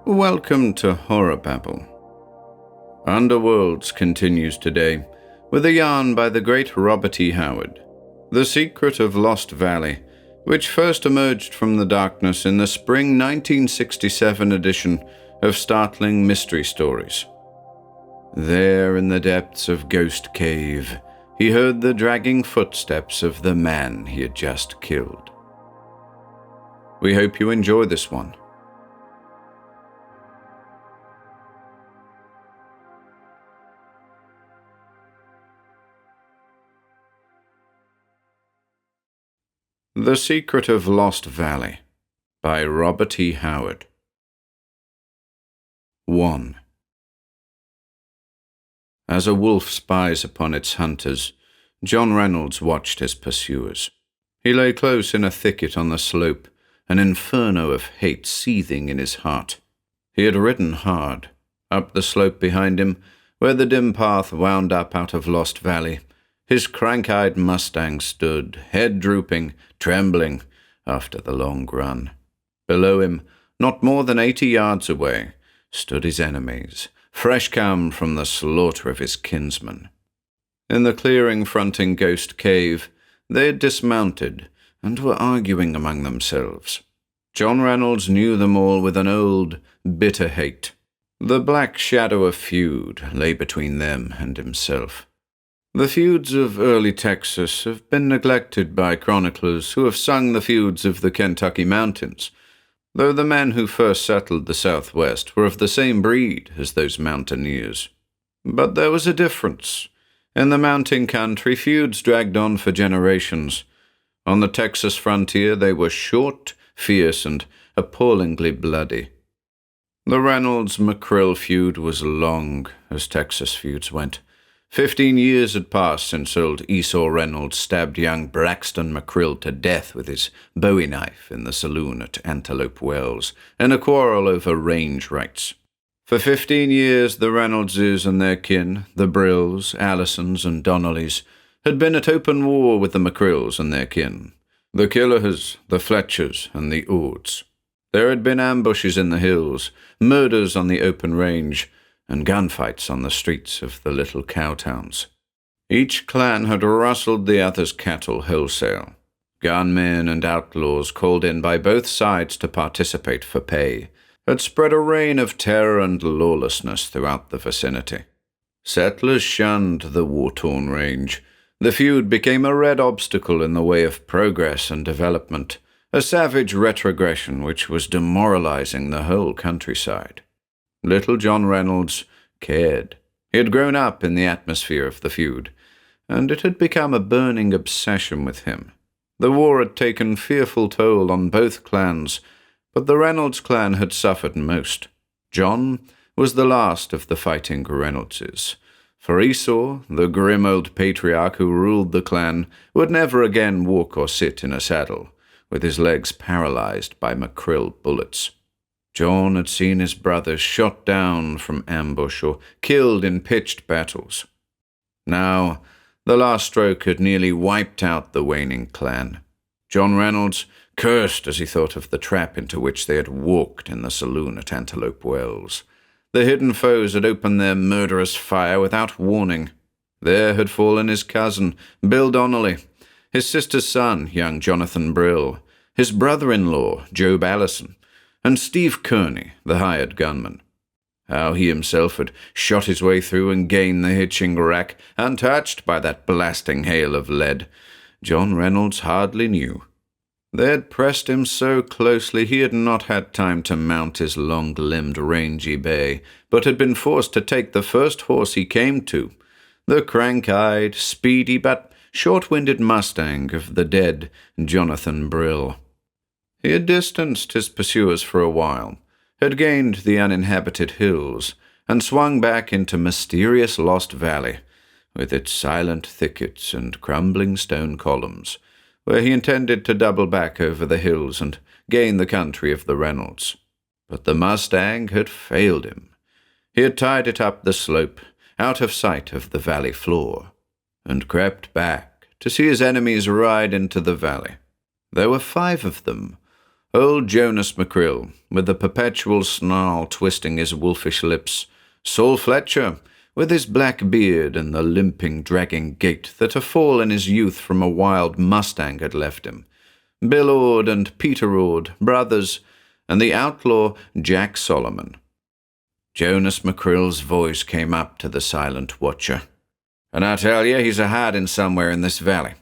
Welcome to HorrorBabble. Underworlds continues today with a yarn by the great Robert E. Howard, The Secret of Lost Valley, which first emerged from the darkness in the spring 1967 edition of Startling Mystery Stories. There in the depths of Ghost Cave, he heard the dragging footsteps of the man he had just killed. We hope you enjoy this one. The Secret of Lost Valley by Robert E. Howard. 1. As a wolf spies upon its hunters, John Reynolds watched his pursuers. He lay close in a thicket on the slope, an inferno of hate seething in his heart. He had ridden hard, up the slope behind him, where the dim path wound up out of Lost Valley. His crank-eyed Mustang stood, head drooping, trembling, after the long run. Below him, not more than 80 yards away, stood his enemies, fresh come from the slaughter of his kinsmen. In the clearing fronting Ghost Cave, they had dismounted and were arguing among themselves. John Reynolds knew them all with an old, bitter hate. The black shadow of feud lay between them and himself. The feuds of early Texas have been neglected by chroniclers who have sung the feuds of the Kentucky mountains, though the men who first settled the Southwest were of the same breed as those mountaineers. But there was a difference. In the mountain country, feuds dragged on for generations. On the Texas frontier, they were short, fierce, and appallingly bloody. The Reynolds-McCrill feud was long, as Texas feuds went. 15 years had passed since old Esau Reynolds stabbed young Braxton McCrill to death with his bowie knife in the saloon at Antelope Wells, in a quarrel over range rights. For 15 years the Reynoldses and their kin, the Brills, Allisons, and Donnellys, had been at open war with the McCrills and their kin, the Killers, the Fletchers, and the Ords. There had been ambushes in the hills, murders on the open range, and gunfights on the streets of the little cow towns. Each clan had rustled the other's cattle wholesale. Gunmen and outlaws called in by both sides to participate for pay had spread a reign of terror and lawlessness throughout the vicinity. Settlers shunned the war-torn range. The feud became a red obstacle in the way of progress and development, a savage retrogression which was demoralizing the whole countryside. Little John Reynolds cared. He had grown up in the atmosphere of the feud, and it had become a burning obsession with him. The war had taken fearful toll on both clans, but the Reynolds clan had suffered most. John was the last of the fighting Reynoldses. For Esau, the grim old patriarch who ruled the clan, would never again walk or sit in a saddle, with his legs paralyzed by McCrill bullets. John had seen his brothers shot down from ambush or killed in pitched battles. Now, the last stroke had nearly wiped out the waning clan. John Reynolds cursed as he thought of the trap into which they had walked in the saloon at Antelope Wells. The hidden foes had opened their murderous fire without warning. There had fallen his cousin, Bill Donnelly, his sister's son, young Jonathan Brill, his brother-in-law, Job Allison, and Steve Kearney, the hired gunman. How he himself had shot his way through and gained the hitching rack, untouched by that blasting hail of lead, John Reynolds hardly knew. They had pressed him so closely he had not had time to mount his long-limbed rangy bay, but had been forced to take the first horse he came to, the crank-eyed, speedy but short-winded Mustang of the dead Jonathan Brill. He had distanced his pursuers for a while, had gained the uninhabited hills, and swung back into mysterious Lost Valley, with its silent thickets and crumbling stone columns, where he intended to double back over the hills and gain the country of the Reynolds. But the Mustang had failed him. He had tied it up the slope, out of sight of the valley floor, and crept back to see his enemies ride into the valley. There were 5 of them, Old Jonas McCrill, with the perpetual snarl twisting his wolfish lips, Saul Fletcher, with his black beard and the limping, dragging gait that a fall in his youth from a wild mustang had left him, Bill Ord and Peter Ord, brothers, and the outlaw Jack Solomon. Jonas McCrill's voice came up to the silent watcher. "And I tell you, he's a-hiding somewhere in this valley.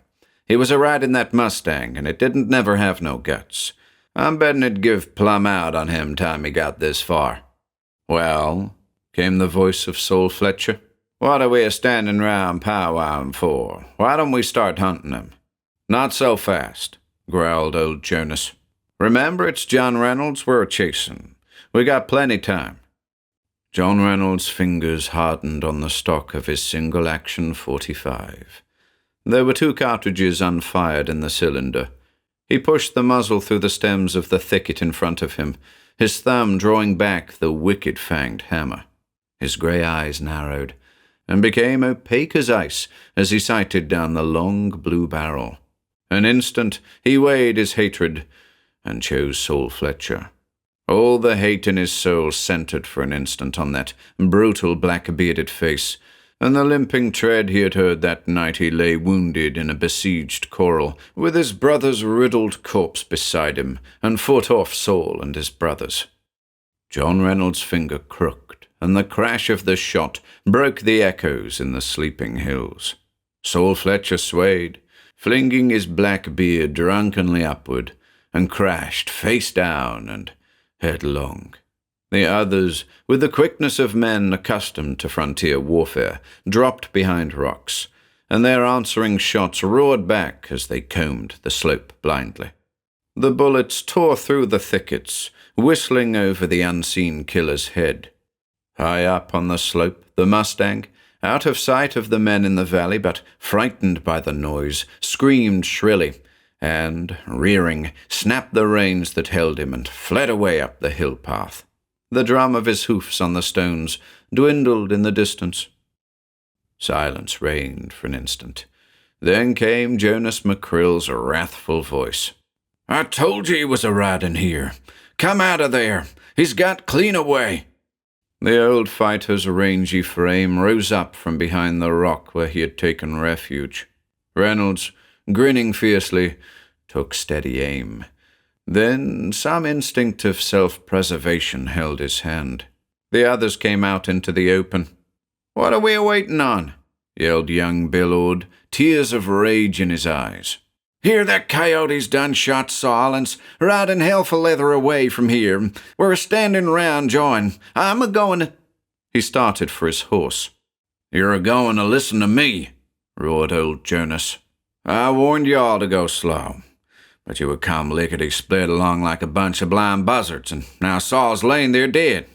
He was a-riding that mustang, and it didn't never have no guts. I'm betting it'd give plumb out on him time he got this far." "Well," came the voice of Saul Fletcher, "what are we a-standing round powwowing for? Why don't we start hunting him?" "Not so fast," growled old Jonas. "Remember, it's John Reynolds we're chasing. We got plenty time." John Reynolds' fingers hardened on the stock of his single-action .45. There were 2 cartridges unfired in the cylinder. He pushed the muzzle through the stems of the thicket in front of him, his thumb drawing back the wicked-fanged hammer. His grey eyes narrowed and became opaque as ice as he sighted down the long blue barrel. An instant he weighed his hatred and chose Saul Fletcher. All the hate in his soul centered for an instant on that brutal black-bearded face and the limping tread he had heard that night he lay wounded in a besieged corral, with his brother's riddled corpse beside him, and fought off Saul and his brothers. John Reynolds' finger crooked, and the crash of the shot broke the echoes in the sleeping hills. Saul Fletcher swayed, flinging his black beard drunkenly upward, and crashed face down and headlong. The others, with the quickness of men accustomed to frontier warfare, dropped behind rocks, and their answering shots roared back as they combed the slope blindly. The bullets tore through the thickets, whistling over the unseen killer's head. High up on the slope, the mustang, out of sight of the men in the valley but frightened by the noise, screamed shrilly, and, rearing, snapped the reins that held him and fled away up the hill path. The drum of his hoofs on the stones dwindled in the distance. Silence reigned for an instant. Then came Jonas McCrill's wrathful voice. "I told you he was a-riding here. Come out of there. He's got clean away." The old fighter's rangy frame rose up from behind the rock where he had taken refuge. Reynolds, grinning fiercely, took steady aim. Then some instinct of self-preservation held his hand. The others came out into the open. "What are we a-waiting on?" yelled young Bill Ord, tears of rage in his eyes. "Hear that coyote's done shot Saul and's riding hell for leather away from here. We're a-standing round jawing. I'm a-going." He started for his horse. "You're a-going to listen to me," roared old Jonas. "I warned you all to go slow. But you would come lickety-split along like a bunch of blind buzzards, and now Saul's laying there dead.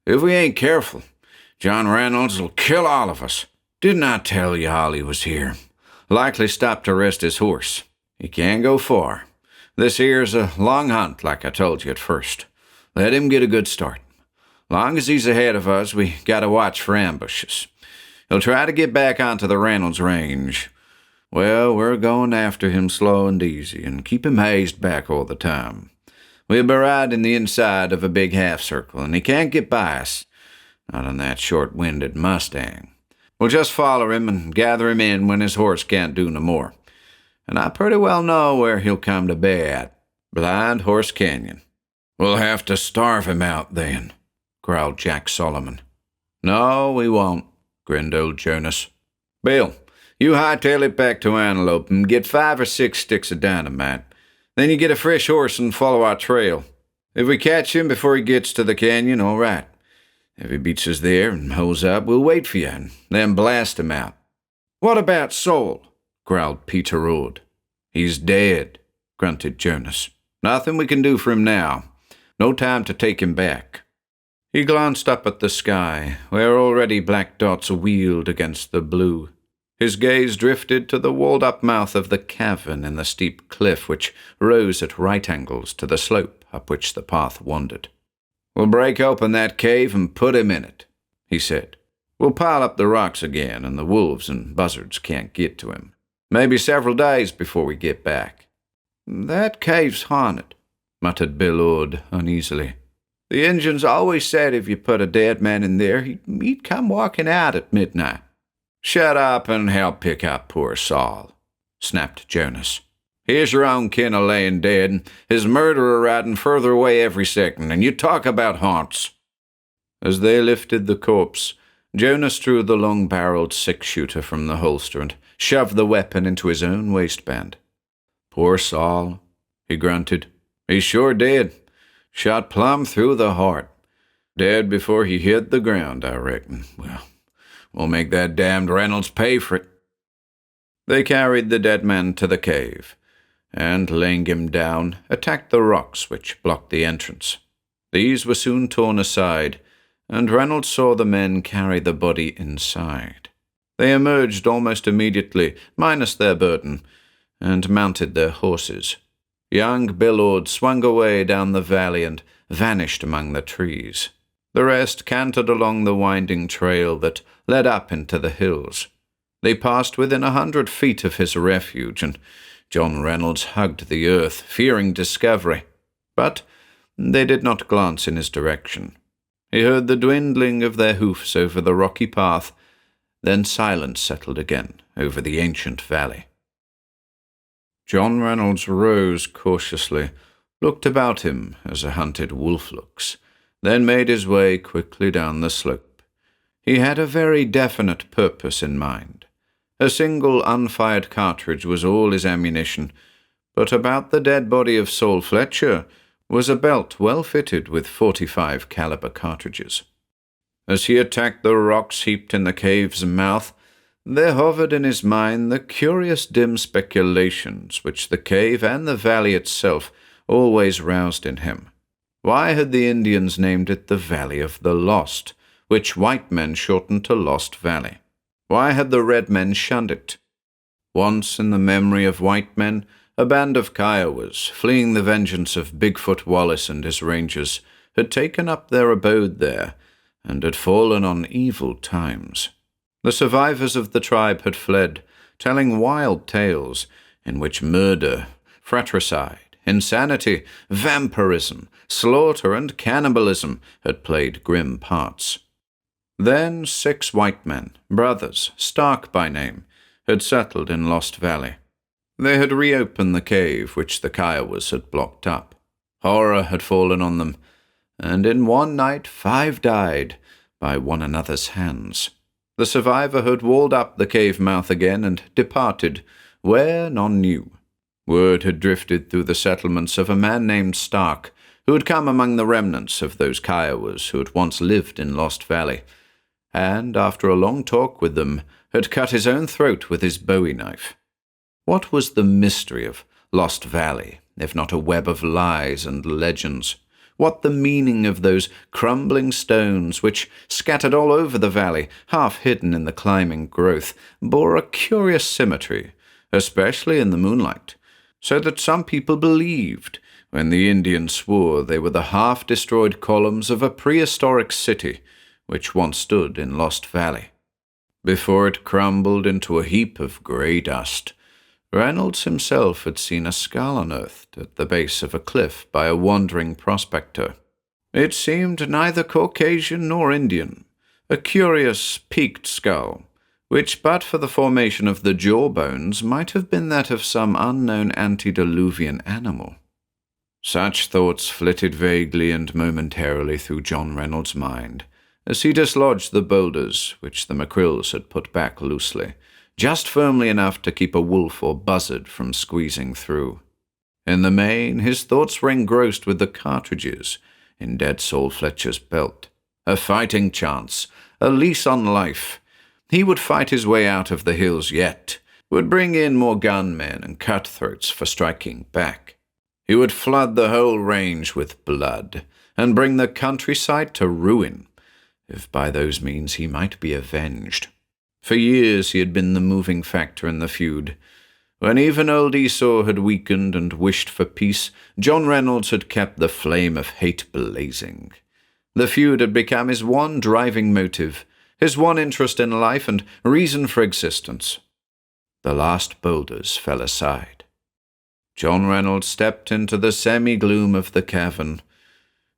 If we ain't careful, John Reynolds will kill all of us. Didn't I tell you all he was here? Likely stopped to rest his horse. He can't go far. This here's a long hunt, like I told you at first. Let him get a good start. Long as he's ahead of us, we gotta watch for ambushes. He'll try to get back onto the Reynolds range. Well, we're going after him slow and easy, and keep him hazed back all the time. We'll be riding the inside of a big half-circle, and he can't get by us. Not on that short-winded mustang. We'll just follow him and gather him in when his horse can't do no more. And I pretty well know where he'll come to bay at. Blind Horse Canyon." "We'll have to starve him out, then," growled Jack Solomon. "No, we won't," grinned old Jonas. "Bill, you hightail it back to Antelope and get 5 or 6 sticks of dynamite. Then you get a fresh horse and follow our trail. If we catch him before he gets to the canyon, all right. If he beats us there and holes up, we'll wait for you and then blast him out." "What about Saul?" growled Peter Ord. "He's dead," grunted Jonas. "Nothing we can do for him now. No time to take him back." He glanced up at the sky, where already black dots wheeled against the blue. His gaze drifted to the walled-up mouth of the cavern in the steep cliff which rose at right angles to the slope up which the path wandered. "We'll break open that cave and put him in it," he said. "We'll pile up the rocks again, and the wolves and buzzards can't get to him. Maybe several days before we get back." "That cave's haunted," muttered Bill Ord uneasily. "The Injuns always said if you put a dead man in there, he'd come walking out at midnight." "Shut up and help pick up poor Saul," snapped Jonas. "Here's your own kin a laying dead, and his murderer riding further away every second, and you talk about haunts." As they lifted the corpse, Jonas drew the long-barreled six-shooter from the holster and shoved the weapon into his own waistband. "Poor Saul," he grunted. "He's sure dead. Shot plumb through the heart. Dead before he hit the ground, I reckon. Well, we'll make that damned Reynolds pay for it." They carried the dead man to the cave, and, laying him down, attacked the rocks which blocked the entrance. These were soon torn aside, and Reynolds saw the men carry the body inside. They emerged almost immediately, minus their burden, and mounted their horses. Young Bill Ord swung away down the valley and vanished among the trees. The rest cantered along the winding trail that led up into the hills. They passed within 100 feet of his refuge, and John Reynolds hugged the earth, fearing discovery. But they did not glance in his direction. He heard the dwindling of their hoofs over the rocky path, then silence settled again over the ancient valley. John Reynolds rose cautiously, looked about him as a hunted wolf looks, then made his way quickly down the slope. He had a very definite purpose in mind. A single unfired cartridge was all his ammunition, but about the dead body of Saul Fletcher was a belt well fitted with .45 caliber cartridges. As he attacked the rocks heaped in the cave's mouth, there hovered in his mind the curious dim speculations which the cave and the valley itself always roused in him. Why had the Indians named it the Valley of the Lost, which white men shortened to Lost Valley? Why had the red men shunned it? Once, in the memory of white men, a band of Kiowas, fleeing the vengeance of Bigfoot Wallace and his rangers, had taken up their abode there, and had fallen on evil times. The survivors of the tribe had fled, telling wild tales in which murder, fratricide, insanity, vampirism, slaughter, and cannibalism had played grim parts. Then 6 white men, brothers, Stark by name, had settled in Lost Valley. They had reopened the cave which the Kiowas had blocked up. Horror had fallen on them, and in one night 5 died by one another's hands. The survivor had walled up the cave mouth again and departed, where none knew. Word had drifted through the settlements of a man named Stark, who had come among the remnants of those Kiowas who had once lived in Lost Valley, and, after a long talk with them, had cut his own throat with his bowie knife. What was the mystery of Lost Valley, if not a web of lies and legends? What the meaning of those crumbling stones which, scattered all over the valley, half hidden in the climbing growth, bore a curious symmetry, especially in the moonlight, so that some people believed, when the Indians swore they were the half-destroyed columns of a prehistoric city which once stood in Lost Valley. Before it crumbled into a heap of grey dust, Reynolds himself had seen a skull unearthed at the base of a cliff by a wandering prospector. It seemed neither Caucasian nor Indian, a curious, peaked skull, which but for the formation of the jawbones might have been that of some unknown antediluvian animal. Such thoughts flitted vaguely and momentarily through John Reynolds' mind, as he dislodged the boulders which the McCrills had put back loosely, just firmly enough to keep a wolf or buzzard from squeezing through. In the main, his thoughts were engrossed with the cartridges in dead Saul Fletcher's belt. A fighting chance, a lease on life. He would fight his way out of the hills yet, would bring in more gunmen and cutthroats for striking back. He would flood the whole range with blood, and bring the countryside to ruin, if by those means he might be avenged. For years he had been the moving factor in the feud. When even old Esau had weakened and wished for peace, John Reynolds had kept the flame of hate blazing. The feud had become his one driving motive, his one interest in life and reason for existence. The last boulders fell aside. John Reynolds stepped into the semi-gloom of the cavern.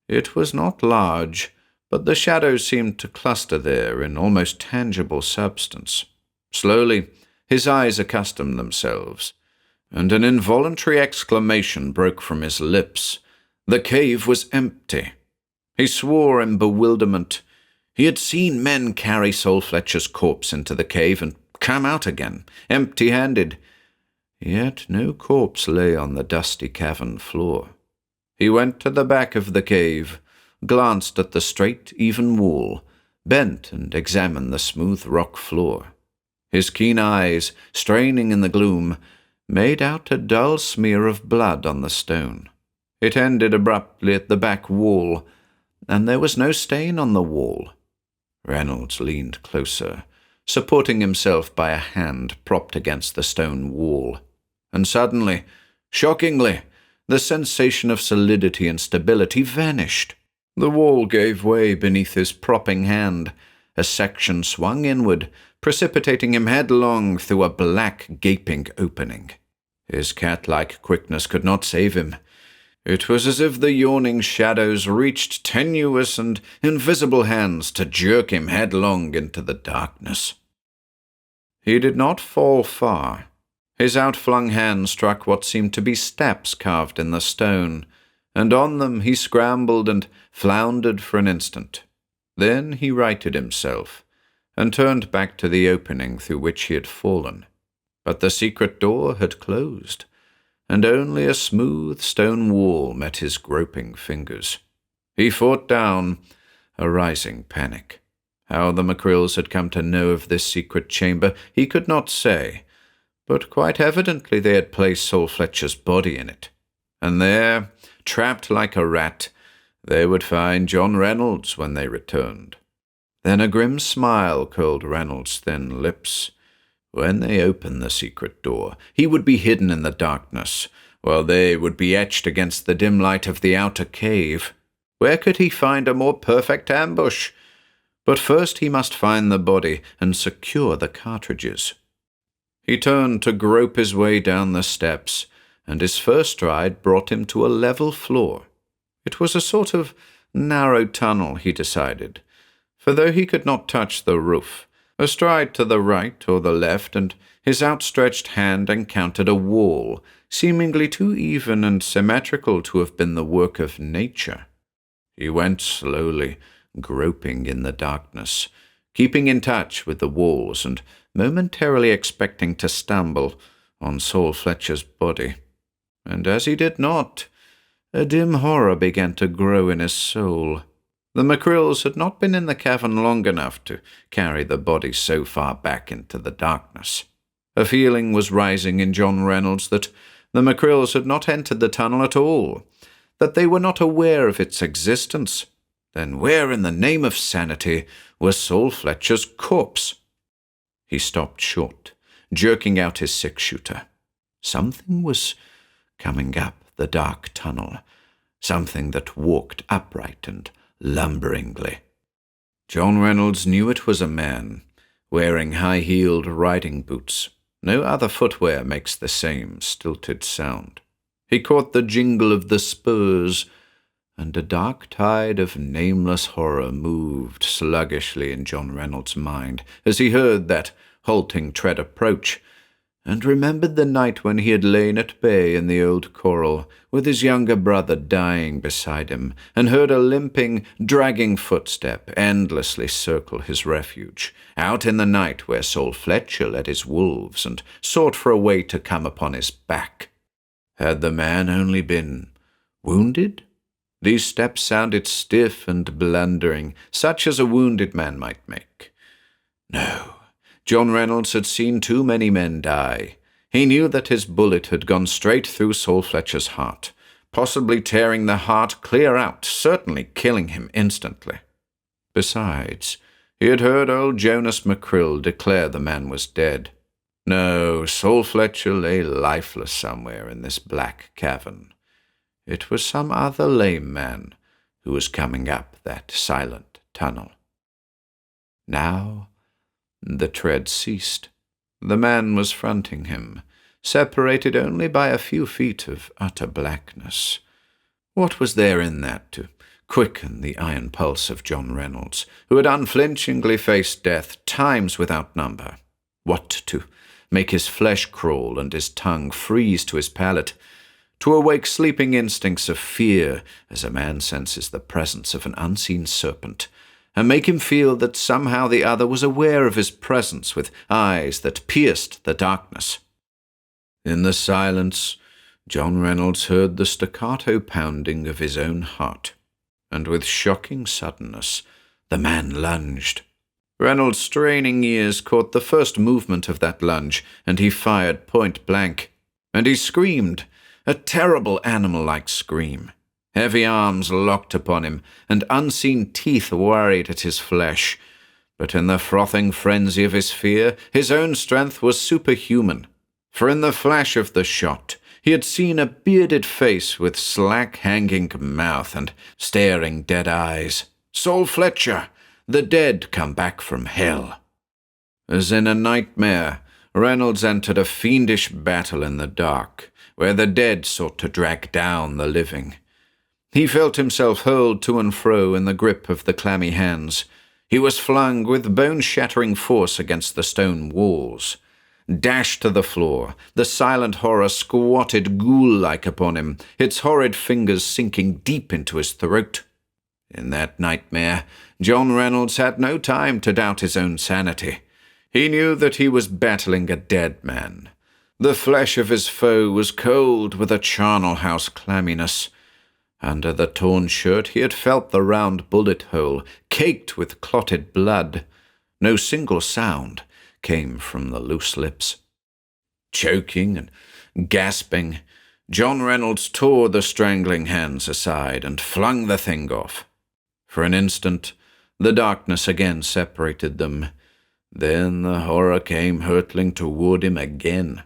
It was not large, but the shadows seemed to cluster there in almost tangible substance. Slowly, his eyes accustomed themselves, and an involuntary exclamation broke from his lips. The cave was empty. He swore in bewilderment. He had seen men carry Sol Fletcher's corpse into the cave and come out again, empty-handed. Yet no corpse lay on the dusty cavern floor. He went to the back of the cave, glanced at the straight, even wall, bent and examined the smooth rock floor. His keen eyes, straining in the gloom, made out a dull smear of blood on the stone. It ended abruptly at the back wall, and there was no stain on the wall. Reynolds leaned closer, supporting himself by a hand propped against the stone wall. And suddenly, shockingly, the sensation of solidity and stability vanished. The wall gave way beneath his propping hand. A section swung inward, precipitating him headlong through a black, gaping opening. His cat-like quickness could not save him. It was as if the yawning shadows reached tenuous and invisible hands to jerk him headlong into the darkness. He did not fall far. His outflung hand struck what seemed to be steps carved in the stone, and on them he scrambled and floundered for an instant. Then he righted himself, and turned back to the opening through which he had fallen. But the secret door had closed, and only a smooth stone wall met his groping fingers. He fought down a rising panic. How the Macrills had come to know of this secret chamber he could not say, but quite evidently they had placed Sol Fletcher's body in it. And there, trapped like a rat, they would find John Reynolds when they returned. Then a grim smile curled Reynolds' thin lips. When they opened the secret door, he would be hidden in the darkness, while they would be etched against the dim light of the outer cave. Where could he find a more perfect ambush? But first he must find the body and secure the cartridges. He turned to grope his way down the steps, and his first stride brought him to a level floor. It was a sort of narrow tunnel, he decided, for though he could not touch the roof, a stride to the right or the left, and his outstretched hand encountered a wall, seemingly too even and symmetrical to have been the work of nature. He went slowly, groping in the darkness, keeping in touch with the walls and momentarily expecting to stumble on Sol Fletcher's body. And as he did not, a dim horror began to grow in his soul. The Macrills had not been in the cavern long enough to carry the body so far back into the darkness. A feeling was rising in John Reynolds that the Macrills had not entered the tunnel at all, that they were not aware of its existence. Then where in the name of sanity was Sol Fletcher's corpse? He stopped short, jerking out his six-shooter. Something was coming up the dark tunnel, something that walked upright and lumberingly. John Reynolds knew it was a man, wearing high-heeled riding boots. No other footwear makes the same stilted sound. He caught the jingle of the spurs, and a dark tide of nameless horror moved sluggishly in John Reynolds' mind as he heard that halting tread approach, and remembered the night when he had lain at bay in the old corral, with his younger brother dying beside him, and heard a limping, dragging footstep endlessly circle his refuge, out in the night where Sol Fletcher led his wolves and sought for a way to come upon his back. Had the man only been wounded? These steps sounded stiff and blundering, such as a wounded man might make. No. John Reynolds had seen too many men die. He knew that his bullet had gone straight through Sol Fletcher's heart, possibly tearing the heart clear out, certainly killing him instantly. Besides, he had heard old Jonas Macrill declare the man was dead. No, Sol Fletcher lay lifeless somewhere in this black cavern. It was some other lame man who was coming up that silent tunnel. Now the tread ceased. The man was fronting him, separated only by a few feet of utter blackness. What was there in that to quicken the iron pulse of John Reynolds, who had unflinchingly faced death times without number? What to make his flesh crawl and his tongue freeze to his palate? To awake sleeping instincts of fear as a man senses the presence of an unseen serpent, and make him feel that somehow the other was aware of his presence with eyes that pierced the darkness. In the silence, John Reynolds heard the staccato pounding of his own heart, and with shocking suddenness, the man lunged. Reynolds' straining ears caught the first movement of that lunge, and he fired point blank. And he screamed, a terrible animal-like scream. Heavy arms locked upon him, and unseen teeth worried at his flesh. But in the frothing frenzy of his fear, his own strength was superhuman. For in the flash of the shot, he had seen a bearded face with slack-hanging mouth and staring dead eyes. Saul Fletcher, the dead come back from hell. As in a nightmare, Reynolds entered a fiendish battle in the dark, where the dead sought to drag down the living. He felt himself hurled to and fro in the grip of the clammy hands. He was flung with bone-shattering force against the stone walls. Dashed to the floor, the silent horror squatted ghoul-like upon him, its horrid fingers sinking deep into his throat. In that nightmare, John Reynolds had no time to doubt his own sanity. He knew that he was battling a dead man. The flesh of his foe was cold with a charnel house clamminess. Under the torn shirt he had felt the round bullet hole, caked with clotted blood. No single sound came from the loose lips. Choking and gasping, John Reynolds tore the strangling hands aside and flung the thing off. For an instant, the darkness again separated them. Then the horror came hurtling toward him again.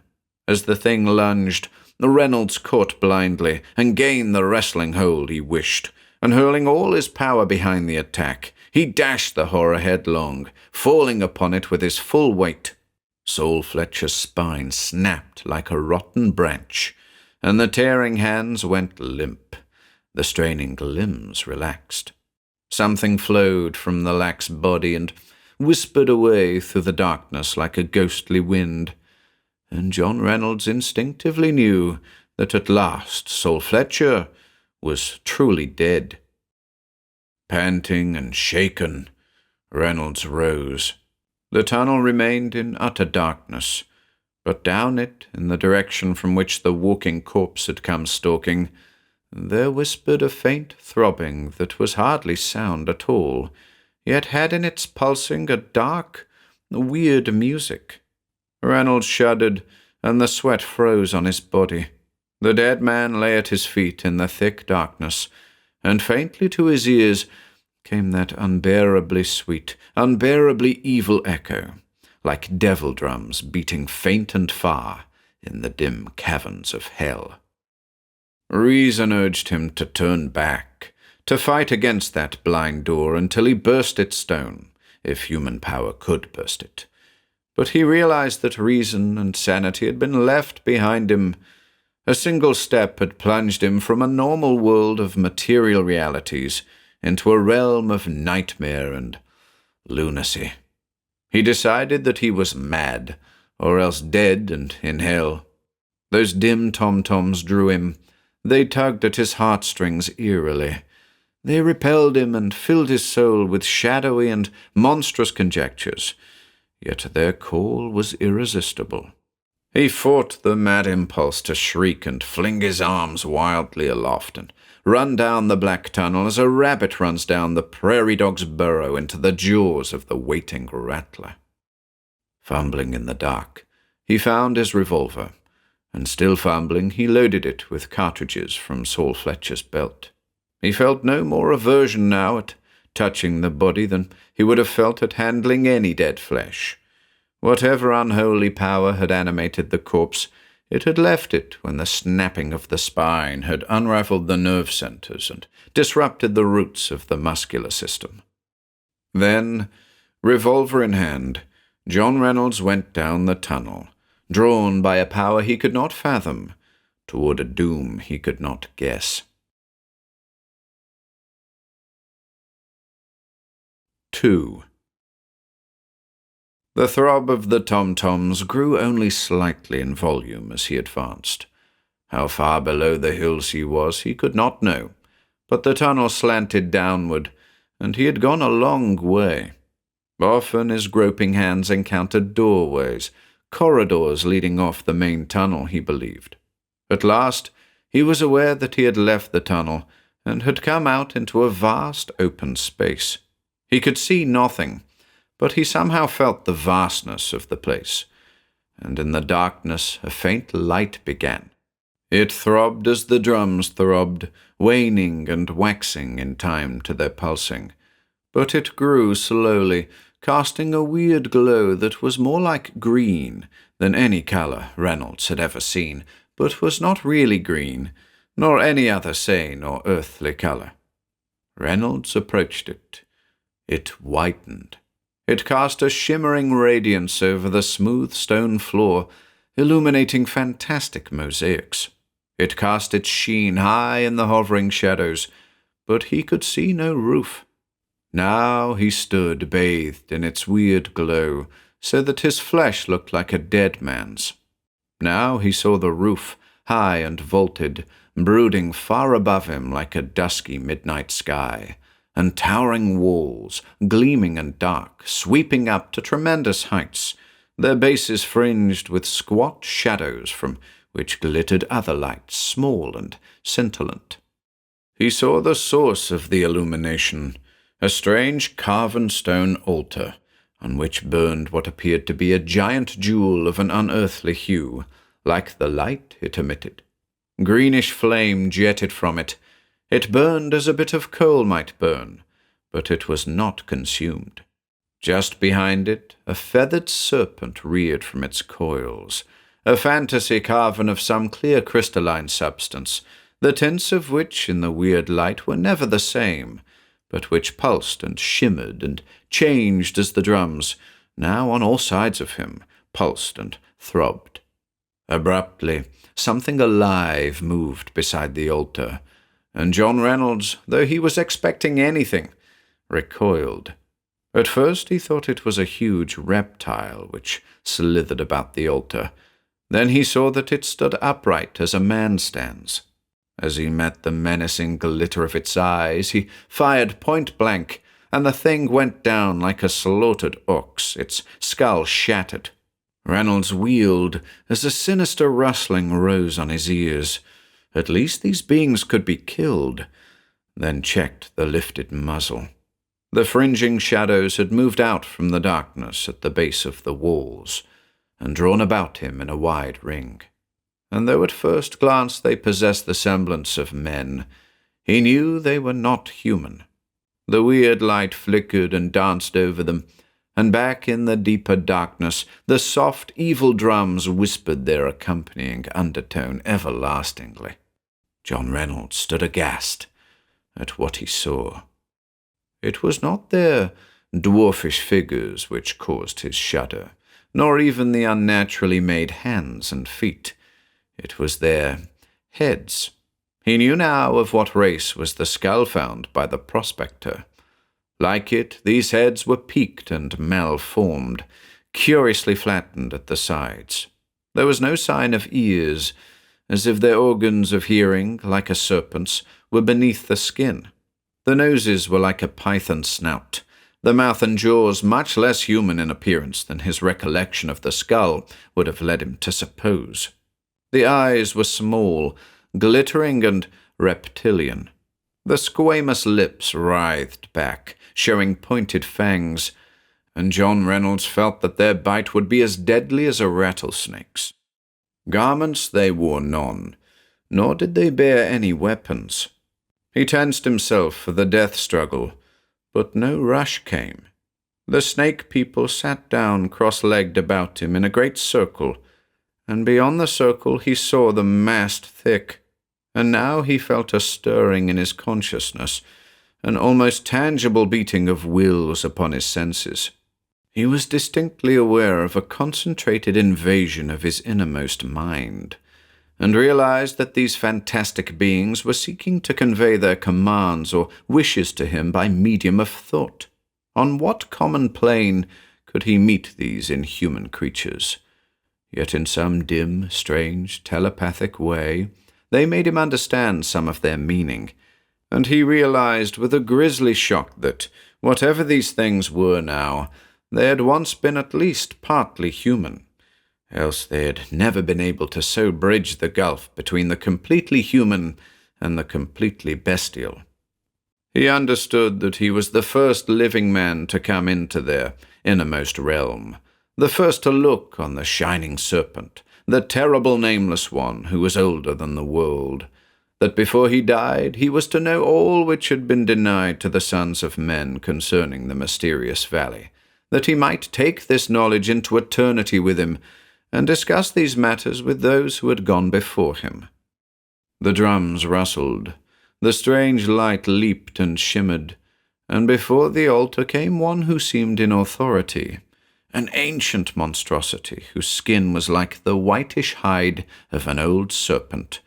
As the thing lunged, Reynolds caught blindly and gained the wrestling hold he wished, and hurling all his power behind the attack, he dashed the horror headlong, falling upon it with his full weight. Saul Fletcher's spine snapped like a rotten branch, and the tearing hands went limp. The straining limbs relaxed. Something flowed from the lax body and whispered away through the darkness like a ghostly wind. And John Reynolds instinctively knew that at last Saul Fletcher was truly dead. Panting and shaken, Reynolds rose. The tunnel remained in utter darkness, but down it, in the direction from which the walking corpse had come stalking, there whispered a faint throbbing that was hardly sound at all, yet had in its pulsing a dark, weird music. Reynolds shuddered, and the sweat froze on his body. The dead man lay at his feet in the thick darkness, and faintly to his ears came that unbearably sweet, unbearably evil echo, like devil drums beating faint and far in the dim caverns of hell. Reason urged him to turn back, to fight against that blind door until he burst its stone, if human power could burst it. But he realized that reason and sanity had been left behind him. A single step had plunged him from a normal world of material realities into a realm of nightmare and lunacy. He decided that he was mad, or else dead and in hell. Those dim tom-toms drew him. They tugged at his heartstrings eerily. They repelled him and filled his soul with shadowy and monstrous conjectures. Yet their call was irresistible. He fought the mad impulse to shriek and fling his arms wildly aloft and run down the black tunnel as a rabbit runs down the prairie dog's burrow into the jaws of the waiting rattler. Fumbling in the dark, he found his revolver, and still fumbling, he loaded it with cartridges from Saul Fletcher's belt. He felt no more aversion now at touching the body than he would have felt at handling any dead flesh. Whatever unholy power had animated the corpse, it had left it when the snapping of the spine had unraveled the nerve centers and disrupted the roots of the muscular system. Then, revolver in hand, John Reynolds went down the tunnel, drawn by a power he could not fathom, toward a doom he could not guess. 2. The throb of the tom-toms grew only slightly in volume as he advanced. How far below the hills he was, he could not know, but the tunnel slanted downward, and he had gone a long way. Often his groping hands encountered doorways, corridors leading off the main tunnel, he believed. At last, he was aware that he had left the tunnel and had come out into a vast open space. He could see nothing, but he somehow felt the vastness of the place, and in the darkness a faint light began. It throbbed as the drums throbbed, waning and waxing in time to their pulsing, but it grew slowly, casting a weird glow that was more like green than any color Reynolds had ever seen, but was not really green, nor any other sane or earthly color. Reynolds approached it. It whitened. It cast a shimmering radiance over the smooth stone floor, illuminating fantastic mosaics. It cast its sheen high in the hovering shadows, but he could see no roof. Now he stood bathed in its weird glow, so that his flesh looked like a dead man's. Now he saw the roof, high and vaulted, brooding far above him like a dusky midnight sky, and towering walls, gleaming and dark, sweeping up to tremendous heights, their bases fringed with squat shadows from which glittered other lights, small and scintillant. He saw the source of the illumination, a strange carven stone altar, on which burned what appeared to be a giant jewel of an unearthly hue, like the light it emitted. Greenish flame jetted from it. It burned as a bit of coal might burn, but it was not consumed. Just behind it, a feathered serpent reared from its coils, a fantasy carven of some clear crystalline substance, the tints of which in the weird light were never the same, but which pulsed and shimmered and changed as the drums, now on all sides of him, pulsed and throbbed. Abruptly, something alive moved beside the altar, and John Reynolds, though he was expecting anything, recoiled. At first he thought it was a huge reptile which slithered about the altar. Then he saw that it stood upright as a man stands. As he met the menacing glitter of its eyes, he fired point-blank, and the thing went down like a slaughtered ox, its skull shattered. Reynolds wheeled as a sinister rustling rose on his ears. At least these beings could be killed, then checked the lifted muzzle. The fringing shadows had moved out from the darkness at the base of the walls, and drawn about him in a wide ring. And though at first glance they possessed the semblance of men, he knew they were not human. The weird light flickered and danced over them, and back in the deeper darkness the soft, evil drums whispered their accompanying undertone everlastingly. John Reynolds stood aghast at what he saw. It was not their dwarfish figures which caused his shudder, nor even the unnaturally made hands and feet. It was their heads. He knew now of what race was the skull found by the prospector. Like it, these heads were peaked and malformed, curiously flattened at the sides. There was no sign of ears, as if their organs of hearing, like a serpent's, were beneath the skin. The noses were like a python's snout, the mouth and jaws much less human in appearance than his recollection of the skull would have led him to suppose. The eyes were small, glittering and reptilian. The squamous lips writhed back, showing pointed fangs, and John Reynolds felt that their bite would be as deadly as a rattlesnake's. Garments they wore none, nor did they bear any weapons. He tensed himself for the death struggle, but no rush came. The snake people sat down cross-legged about him in a great circle, and beyond the circle he saw them massed thick, and now he felt a stirring in his consciousness, an almost tangible beating of wills upon his senses. He was distinctly aware of a concentrated invasion of his innermost mind, and realized that these fantastic beings were seeking to convey their commands or wishes to him by medium of thought. On what common plane could he meet these inhuman creatures? Yet in some dim, strange, telepathic way, they made him understand some of their meaning, and he realized with a grisly shock that, whatever these things were now, they had once been at least partly human, else they had never been able to so bridge the gulf between the completely human and the completely bestial. He understood that he was the first living man to come into their innermost realm, the first to look on the shining serpent, the terrible nameless one who was older than the world, that before he died he was to know all which had been denied to the sons of men concerning the mysterious valley, that he might take this knowledge into eternity with him, and discuss these matters with those who had gone before him. The drums rustled, the strange light leaped and shimmered, and before the altar came one who seemed in authority, an ancient monstrosity whose skin was like the whitish hide of an old serpent,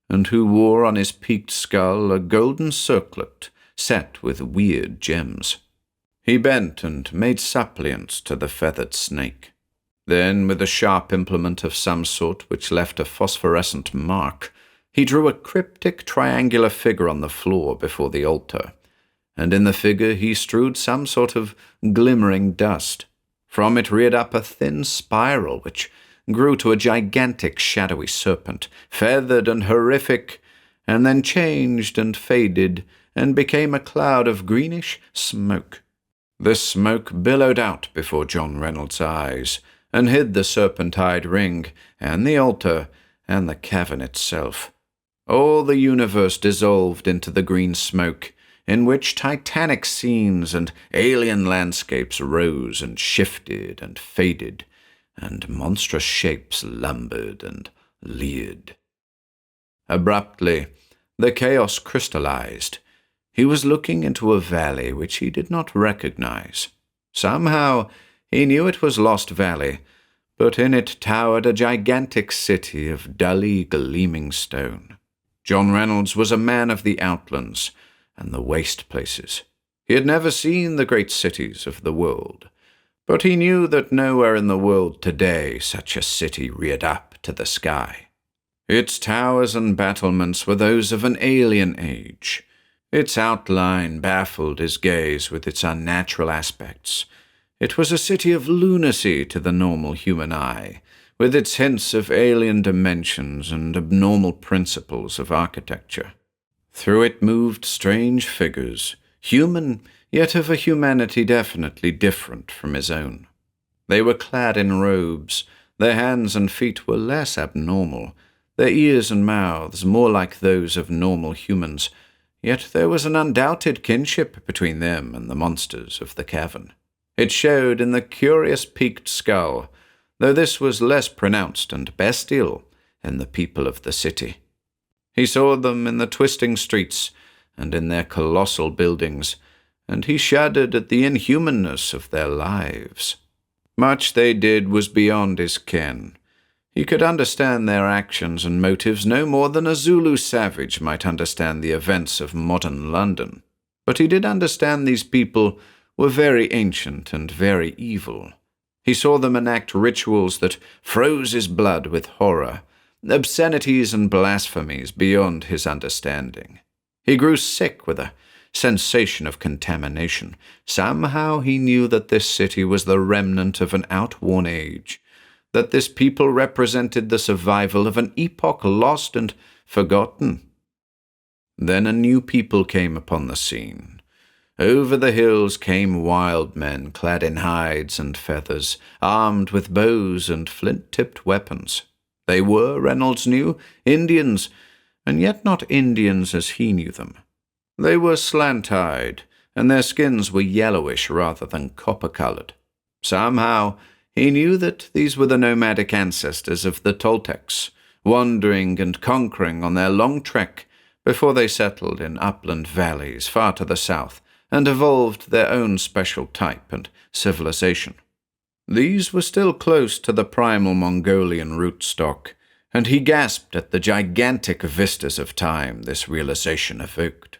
and who wore on his peaked skull a golden circlet set with weird gems. He bent and made suppliance to the feathered snake. Then, with a sharp implement of some sort which left a phosphorescent mark, he drew a cryptic triangular figure on the floor before the altar, and in the figure he strewed some sort of glimmering dust. From it reared up a thin spiral which grew to a gigantic shadowy serpent, feathered and horrific, and then changed and faded and became a cloud of greenish smoke. This smoke billowed out before John Reynolds' eyes, and hid the serpentine ring, and the altar, and the cavern itself. All the universe dissolved into the green smoke, in which titanic scenes and alien landscapes rose and shifted and faded, and monstrous shapes lumbered and leered. Abruptly, the chaos crystallized. He was looking into a valley which he did not recognize. Somehow, he knew it was Lost Valley, but in it towered a gigantic city of dully gleaming stone. John Reynolds was a man of the outlands and the waste places. He had never seen the great cities of the world, but he knew that nowhere in the world today such a city reared up to the sky. Its towers and battlements were those of an alien age. Its outline baffled his gaze with its unnatural aspects. It was a city of lunacy to the normal human eye, with its hints of alien dimensions and abnormal principles of architecture. Through it moved strange figures, human, yet of a humanity definitely different from his own. They were clad in robes, their hands and feet were less abnormal, their ears and mouths more like those of normal humans, yet there was an undoubted kinship between them and the monsters of the cavern. It showed in the curious peaked skull, though this was less pronounced and bestial in the people of the city. He saw them in the twisting streets and in their colossal buildings, and he shuddered at the inhumanness of their lives. Much they did was beyond his ken. He could understand their actions and motives no more than a Zulu savage might understand the events of modern London. But he did understand these people were very ancient and very evil. He saw them enact rituals that froze his blood with horror, obscenities and blasphemies beyond his understanding. He grew sick with a sensation of contamination. Somehow he knew that this city was the remnant of an outworn age, that this people represented the survival of an epoch lost and forgotten. Then a new people came upon the scene. Over the hills came wild men clad in hides and feathers, armed with bows and flint-tipped weapons. They were, Reynolds knew, Indians, and yet not Indians as he knew them. They were slant-eyed, and their skins were yellowish rather than copper-colored. Somehow, he knew that these were the nomadic ancestors of the Toltecs, wandering and conquering on their long trek before they settled in upland valleys far to the south and evolved their own special type and civilization. These were still close to the primal Mongolian rootstock, and he gasped at the gigantic vistas of time this realization evoked.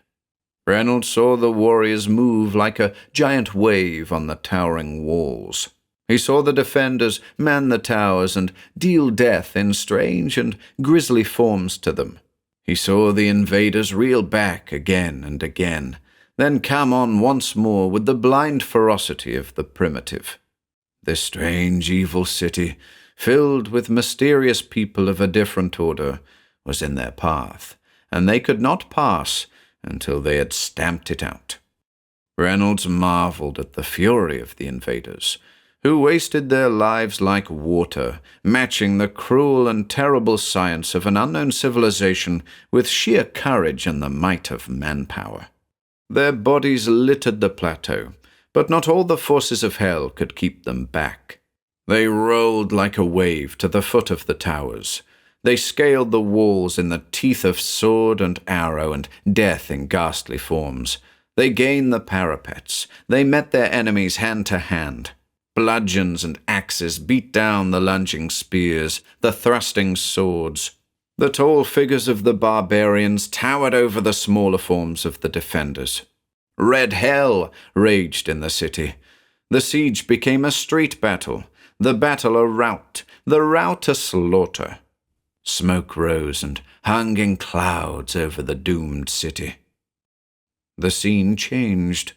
Reynolds saw the warriors move like a giant wave on the towering walls. He saw the defenders man the towers and deal death in strange and grisly forms to them. He saw the invaders reel back again and again, then come on once more with the blind ferocity of the primitive. This strange evil city, filled with mysterious people of a different order, was in their path, and they could not pass until they had stamped it out. Reynolds marveled at the fury of the invaders, who wasted their lives like water, matching the cruel and terrible science of an unknown civilization with sheer courage and the might of manpower. Their bodies littered the plateau, but not all the forces of hell could keep them back. They rolled like a wave to the foot of the towers. They scaled the walls in the teeth of sword and arrow and death in ghastly forms. They gained the parapets. They met their enemies hand to hand. Bludgeons and axes beat down the lunging spears, the thrusting swords. The tall figures of the barbarians towered over the smaller forms of the defenders. Red hell raged in the city. The siege became a street battle, the battle a rout, the rout a slaughter. Smoke rose and hung in clouds over the doomed city. The scene changed.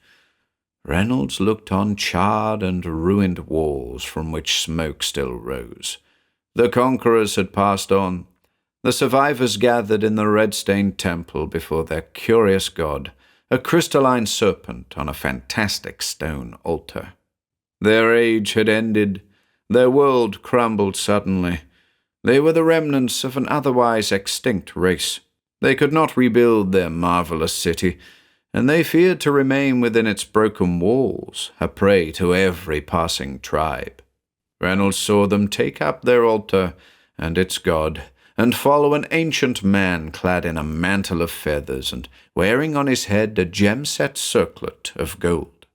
Reynolds looked on charred and ruined walls from which smoke still rose. The conquerors had passed on. The survivors gathered in the red-stained temple before their curious god, a crystalline serpent on a fantastic stone altar. Their age had ended. Their world crumbled suddenly. They were the remnants of an otherwise extinct race. They could not rebuild their marvelous city, and they feared to remain within its broken walls, a prey to every passing tribe. Reynolds saw them take up their altar and its god, and follow an ancient man clad in a mantle of feathers and wearing on his head a gem-set circlet of gold.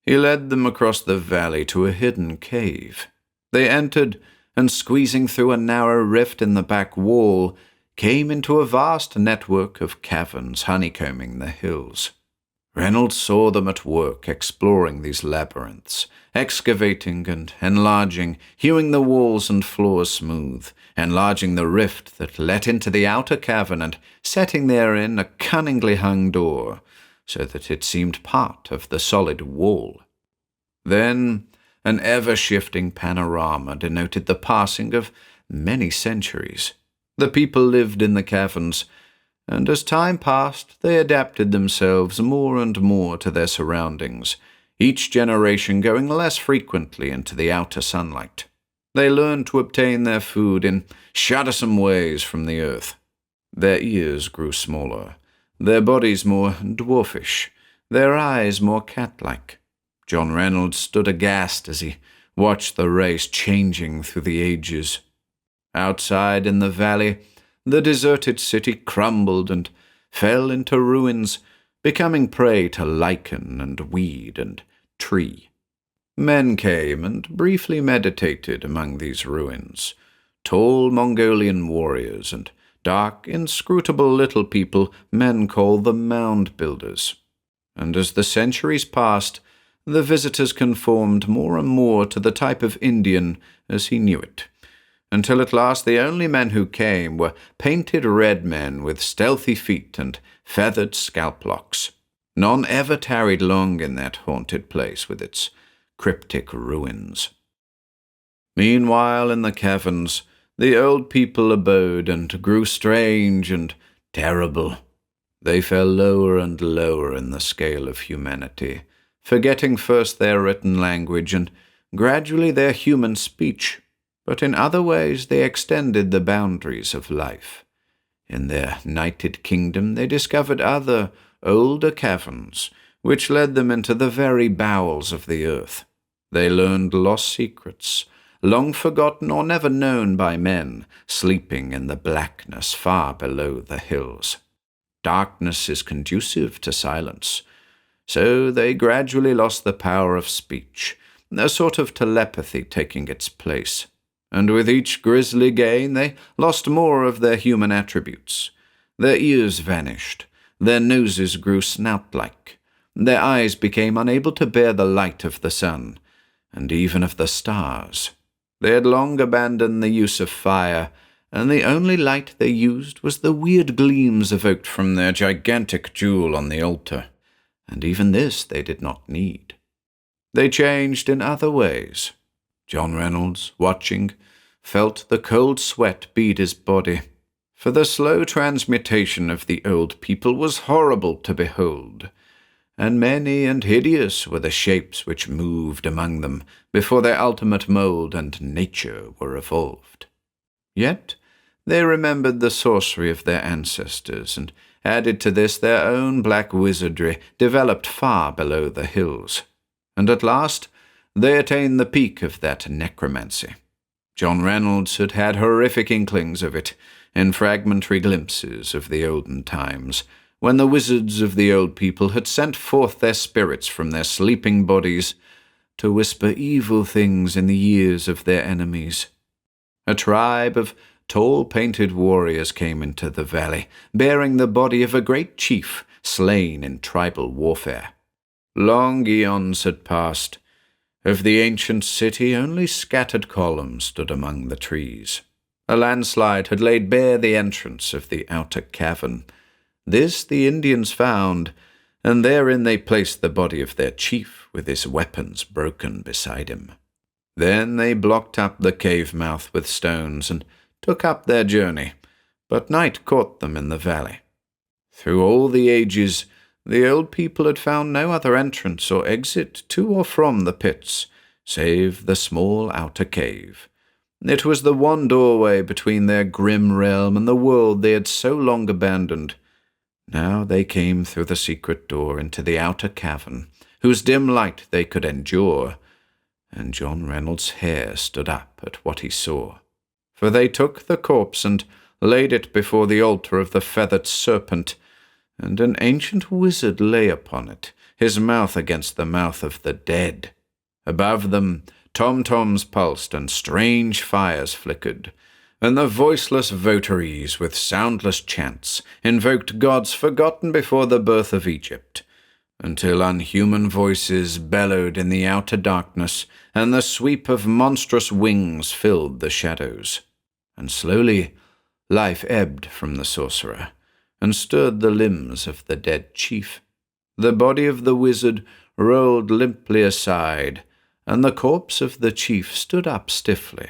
He led them across the valley to a hidden cave. They entered, and squeezing through a narrow rift in the back wall, came into a vast network of caverns honeycombing the hills. Reynolds saw them at work exploring these labyrinths, excavating and enlarging, hewing the walls and floors smooth, enlarging the rift that let into the outer cavern and setting therein a cunningly hung door, so that it seemed part of the solid wall. Then an ever-shifting panorama denoted the passing of many centuries. The people lived in the caverns, and as time passed, they adapted themselves more and more to their surroundings, each generation going less frequently into the outer sunlight. They learned to obtain their food in shuddersome ways from the earth. Their ears grew smaller, their bodies more dwarfish, their eyes more cat-like. John Reynolds stood aghast as he watched the race changing through the ages. Outside in the valley, the deserted city crumbled and fell into ruins, becoming prey to lichen and weed and tree. Men came and briefly meditated among these ruins, tall Mongolian warriors and dark, inscrutable little people men call the mound builders. And as the centuries passed, the visitors conformed more and more to the type of Indian as he knew it, until at last the only men who came were painted red men with stealthy feet and feathered scalp locks. None ever tarried long in that haunted place with its cryptic ruins. Meanwhile, in the caverns, the old people abode and grew strange and terrible. They fell lower and lower in the scale of humanity, forgetting first their written language and gradually their human speech. But in other ways they extended the boundaries of life. In their nighted kingdom they discovered other, older caverns, which led them into the very bowels of the earth. They learned lost secrets, long forgotten or never known by men, sleeping in the blackness far below the hills. Darkness is conducive to silence, so they gradually lost the power of speech, a sort of telepathy taking its place. And with each grisly gain they lost more of their human attributes. Their ears vanished, their noses grew snout-like, their eyes became unable to bear the light of the sun, and even of the stars. They had long abandoned the use of fire, and the only light they used was the weird gleams evoked from their gigantic jewel on the altar, and even this they did not need. They changed in other ways. John Reynolds, watching, felt the cold sweat bead his body, for the slow transmutation of the old people was horrible to behold, and many and hideous were the shapes which moved among them before their ultimate mould and nature were evolved. Yet they remembered the sorcery of their ancestors, and added to this their own black wizardry developed far below the hills, and at last they attained the peak of that necromancy. John Reynolds had had horrific inklings of it in fragmentary glimpses of the olden times, when the wizards of the old people had sent forth their spirits from their sleeping bodies to whisper evil things in the ears of their enemies. A tribe of tall painted warriors came into the valley, bearing the body of a great chief slain in tribal warfare. Long eons had passed. Of the ancient city only scattered columns stood among the trees. A landslide had laid bare the entrance of the outer cavern. This the Indians found, and therein they placed the body of their chief with his weapons broken beside him. Then they blocked up the cave mouth with stones and took up their journey, but night caught them in the valley. Through all the ages, the old people had found no other entrance or exit to or from the pits, save the small outer cave. It was the one doorway between their grim realm and the world they had so long abandoned. Now they came through the secret door into the outer cavern, whose dim light they could endure, and John Reynolds' hair stood up at what he saw. For they took the corpse and laid it before the altar of the feathered serpent, and an ancient wizard lay upon it, his mouth against the mouth of the dead. Above them tom-toms pulsed and strange fires flickered, and the voiceless votaries with soundless chants invoked gods forgotten before the birth of Egypt, until unhuman voices bellowed in the outer darkness, and the sweep of monstrous wings filled the shadows. And slowly life ebbed from the sorcerer, and stirred the limbs of the dead chief. The body of the wizard rolled limply aside, and the corpse of the chief stood up stiffly,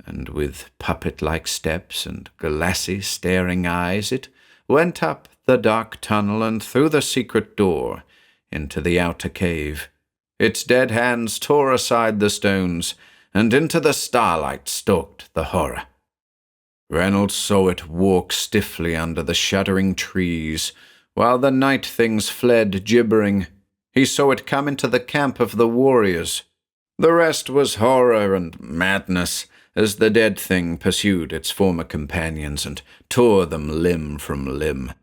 and with puppet-like steps and glassy, staring eyes it went up the dark tunnel and through the secret door into the outer cave. Its dead hands tore aside the stones, and into the starlight stalked the horror. Reynolds saw it walk stiffly under the shuddering trees, while the night things fled gibbering. He saw it come into the camp of the warriors. The rest was horror and madness, as the dead thing pursued its former companions and tore them limb from limb.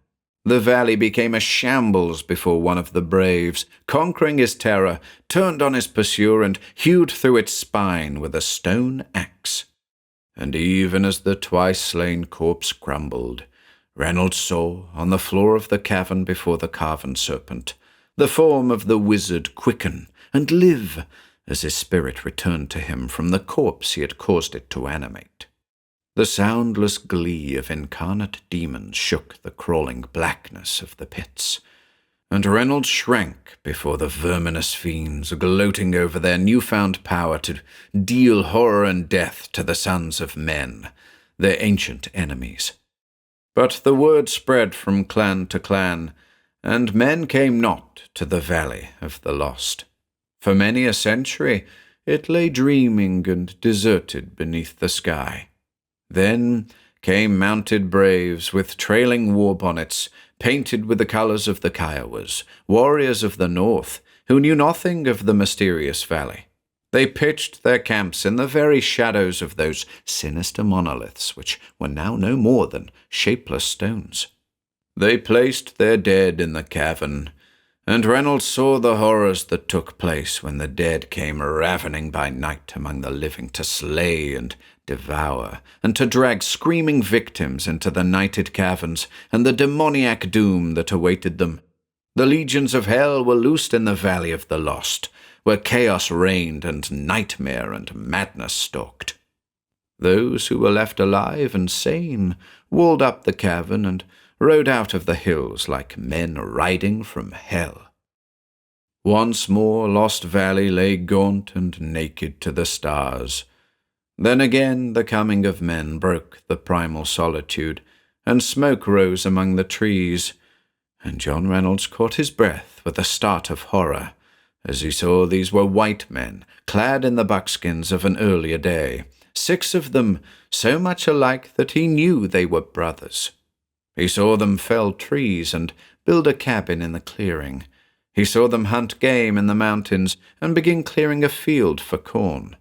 The valley became a shambles before one of the braves, conquering his terror, turned on his pursuer and hewed through its spine with a stone axe. And even as the twice-slain corpse crumbled, Reynolds saw, on the floor of the cavern before the carven serpent, the form of the wizard quicken and live as his spirit returned to him from the corpse he had caused it to animate. The soundless glee of incarnate demons shook the crawling blackness of the pits, and Reynolds shrank before the verminous fiends gloating over their newfound power to deal horror and death to the sons of men, their ancient enemies. But the word spread from clan to clan, and men came not to the Valley of the Lost. For many a century it lay dreaming and deserted beneath the sky. Then came mounted braves with trailing war bonnets, painted with the colors of the Kiowas, warriors of the north, who knew nothing of the mysterious valley. They pitched their camps in the very shadows of those sinister monoliths, which were now no more than shapeless stones. They placed their dead in the cavern, And Reynolds saw the horrors that took place when the dead came ravening by night among the living to slay and devour, and to drag screaming victims into the nighted caverns and the demoniac doom that awaited them. The legions of hell were loosed in the Valley of the Lost, where chaos reigned and nightmare and madness stalked. Those who were left alive and sane walled up the cavern and rode out of the hills like men riding from hell. Once more Lost Valley lay gaunt and naked to the stars. Then again the coming of men broke the primal solitude, and smoke rose among the trees, and John Reynolds caught his breath with a start of horror as he saw these were white men, clad in the buckskins of an earlier day, 6 of them so much alike that he knew they were brothers. He saw them fell trees and build a cabin in the clearing. He saw them hunt game in the mountains and begin clearing a field for corn.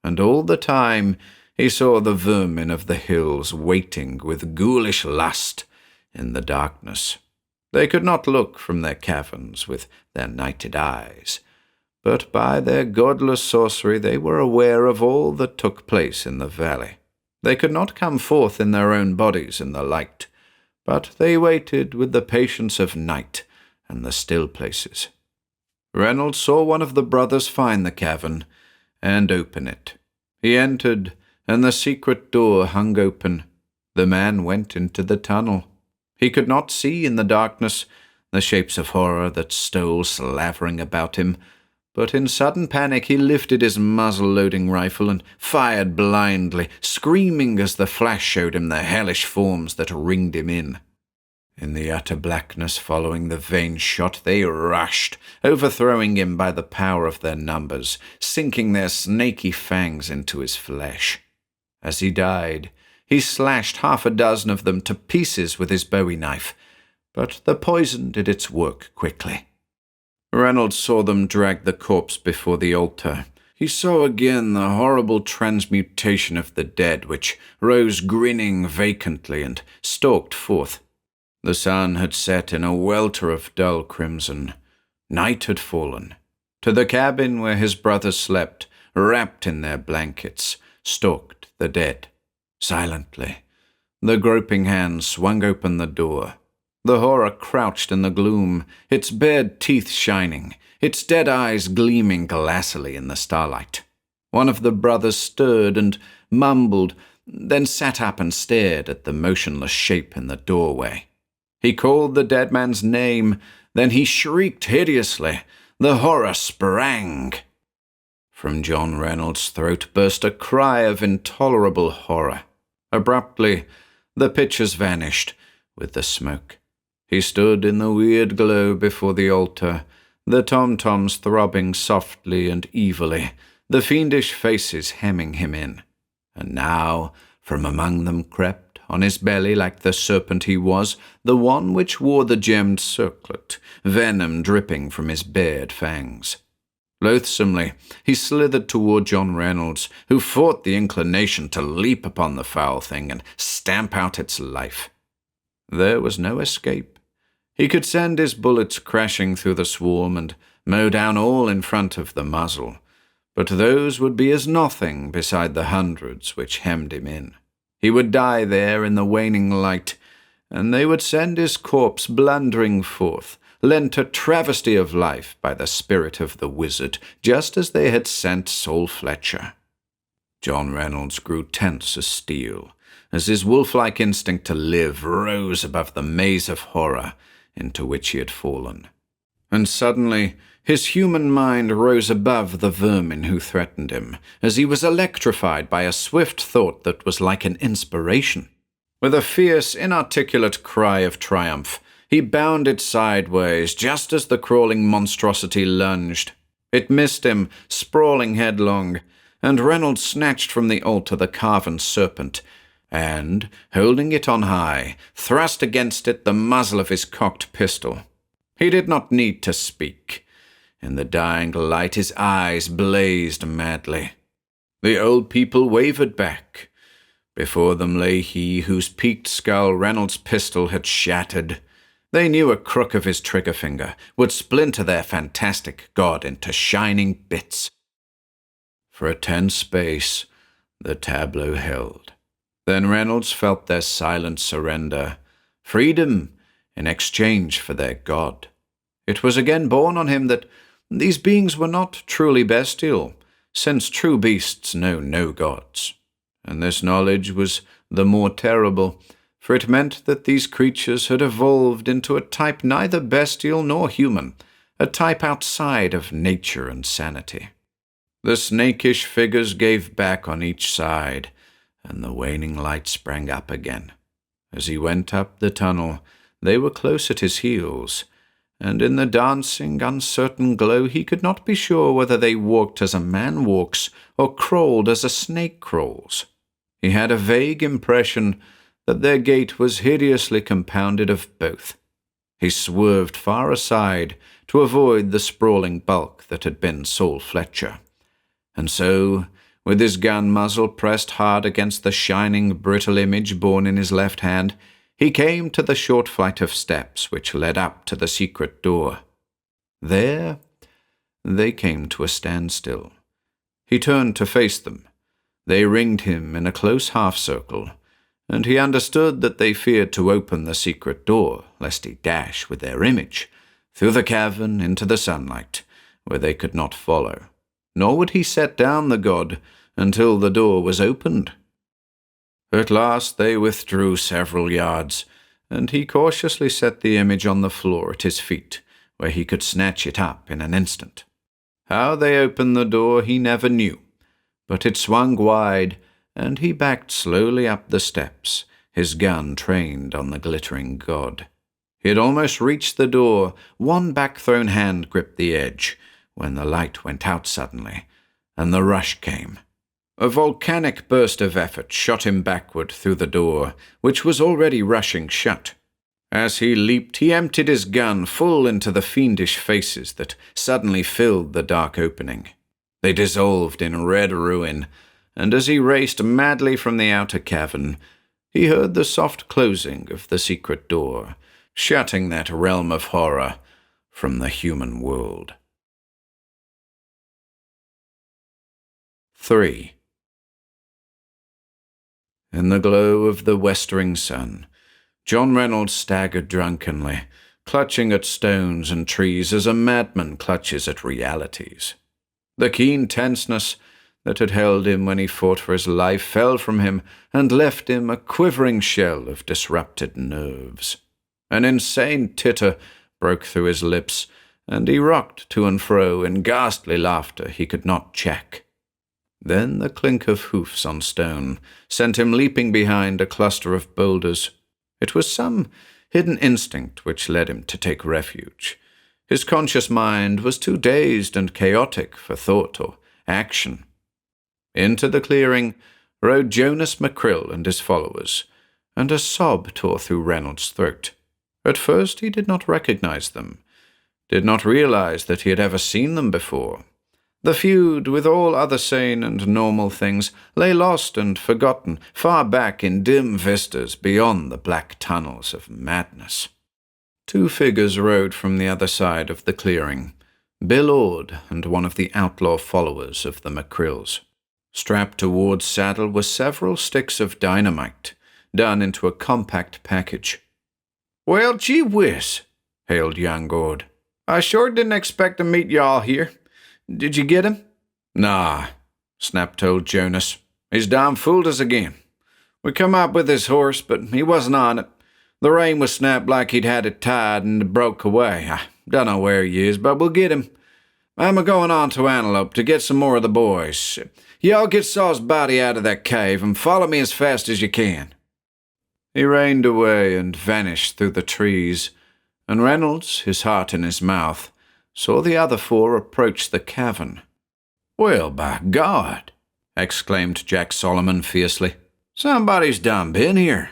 And all the time he saw the vermin of the hills waiting with ghoulish lust in the darkness. They could not look from their caverns with their nighted eyes, but by their godless sorcery they were aware of all that took place in the valley. They could not come forth in their own bodies in the light, but they waited with the patience of night and the still places. Reynolds saw one of the brothers find the cavern and open it. He entered, and the secret door hung open. The man went into the tunnel. He could not see in the darkness the shapes of horror that stole slavering about him, but in sudden panic he lifted his muzzle-loading rifle and fired blindly, screaming as the flash showed him the hellish forms that ringed him in. In the utter blackness following the vain shot they rushed, overthrowing him by the power of their numbers, sinking their snaky fangs into his flesh. As he died, he slashed 6 of them to pieces with his bowie knife, but the poison did its work quickly. Reynolds saw them drag the corpse before the altar. He saw again the horrible transmutation of the dead, which rose grinning vacantly and stalked forth. The sun had set in a welter of dull crimson. Night had fallen. To the cabin where his brothers slept, wrapped in their blankets, stalked the dead. Silently, the groping hand swung open the door. The horror crouched in the gloom, its bared teeth shining, its dead eyes gleaming glassily in the starlight. One of the brothers stirred and mumbled, then sat up and stared at the motionless shape in the doorway. He called the dead man's name, then he shrieked hideously. The horror sprang. From John Reynolds' throat burst a cry of intolerable horror. Abruptly, the pictures vanished with the smoke. He stood in the weird glow before the altar, the tom-toms throbbing softly and evilly, the fiendish faces hemming him in. And now, from among them crept, on his belly like the serpent he was, the one which wore the gemmed circlet, venom dripping from his bared fangs. Loathsomely, he slithered toward John Reynolds, who fought the inclination to leap upon the foul thing and stamp out its life. There was no escape. He could send his bullets crashing through the swarm and mow down all in front of the muzzle, but those would be as nothing beside the hundreds which hemmed him in. He would die there in the waning light, and they would send his corpse blundering forth, lent a travesty of life by the spirit of the wizard, just as they had sent Saul Fletcher. John Reynolds grew tense as steel, as his wolf-like instinct to live rose above the maze of horror into which he had fallen. And suddenly his human mind rose above the vermin who threatened him, as he was electrified by a swift thought that was like an inspiration. With a fierce, inarticulate cry of triumph, he bounded sideways just as the crawling monstrosity lunged. It missed him, sprawling headlong, and Reynolds snatched from the altar the carven serpent, and, holding it on high, thrust against it the muzzle of his cocked pistol. He did not need to speak. In the dying light his eyes blazed madly. The old people wavered back. Before them lay he whose peaked skull Reynolds' pistol had shattered. They knew a crook of his trigger finger would splinter their fantastic god into shining bits. For a tense space, the tableau held. Then Reynolds felt their silent surrender, freedom in exchange for their god. It was again borne on him that these beings were not truly bestial, since true beasts know no gods. And this knowledge was the more terrible, for it meant that these creatures had evolved into a type neither bestial nor human, a type outside of nature and sanity. The snakish figures gave back on each side, and the waning light sprang up again. As he went up the tunnel, they were close at his heels, and in the dancing, uncertain glow he could not be sure whether they walked as a man walks or crawled as a snake crawls. He had a vague impression that their gait was hideously compounded of both. He swerved far aside to avoid the sprawling bulk that had been Saul Fletcher. And so, with his gun muzzle pressed hard against the shining, brittle image borne in his left hand, he came to the short flight of steps which led up to the secret door. There, they came to a standstill. He turned to face them. They ringed him in a close half-circle, and he understood that they feared to open the secret door, lest he dash with their image through the cavern into the sunlight, where they could not follow. Nor would he set down the god until the door was opened. At last they withdrew several yards, and he cautiously set the image on the floor at his feet, where he could snatch it up in an instant. How they opened the door he never knew, but it swung wide, and he backed slowly up the steps, his gun trained on the glittering god. He had almost reached the door, one back-thrown hand gripped the edge, when the light went out suddenly, and the rush came. A volcanic burst of effort shot him backward through the door, which was already rushing shut. As he leaped, he emptied his gun full into the fiendish faces that suddenly filled the dark opening. They dissolved in red ruin, and as he raced madly from the outer cavern, he heard the soft closing of the secret door, shutting that realm of horror from the human world. 3. In the glow of the westering sun, John Reynolds staggered drunkenly, clutching at stones and trees as a madman clutches at realities. The keen tenseness that had held him when he fought for his life fell from him and left him a quivering shell of disrupted nerves. An insane titter broke through his lips, and he rocked to and fro in ghastly laughter he could not check. Then the clink of hoofs on stone sent him leaping behind a cluster of boulders. It was some hidden instinct which led him to take refuge. His conscious mind was too dazed and chaotic for thought or action. Into the clearing rode Jonas McCrill and his followers, and a sob tore through Reynolds' throat. At first he did not recognize them, did not realize that he had ever seen them before. The feud with all other sane and normal things lay lost and forgotten far back in dim vistas beyond the black tunnels of madness. Two figures rode from the other side of the clearing, Bill Ord and one of the outlaw followers of the McCrills. Strapped to Ward's saddle were several sticks of dynamite, done into a compact package. "Well, gee whiz," hailed young Ord. "I sure didn't expect to meet y'all here. Did you get him?" "Nah," snapped old Jonas. "He's damn fooled us again. We come up with his horse, but he wasn't on it. The rein was snapped like he'd had it tied and it broke away. I dunno where he is, but we'll get him. I'm a-going on to Antelope to get some more of the boys. Y'all get Saul's body out of that cave and follow me as fast as you can." He reined away and vanished through the trees, and Reynolds, his heart in his mouth, saw the other four approach the cavern. "Well, by God!" exclaimed Jack Solomon fiercely. "Somebody's done been here.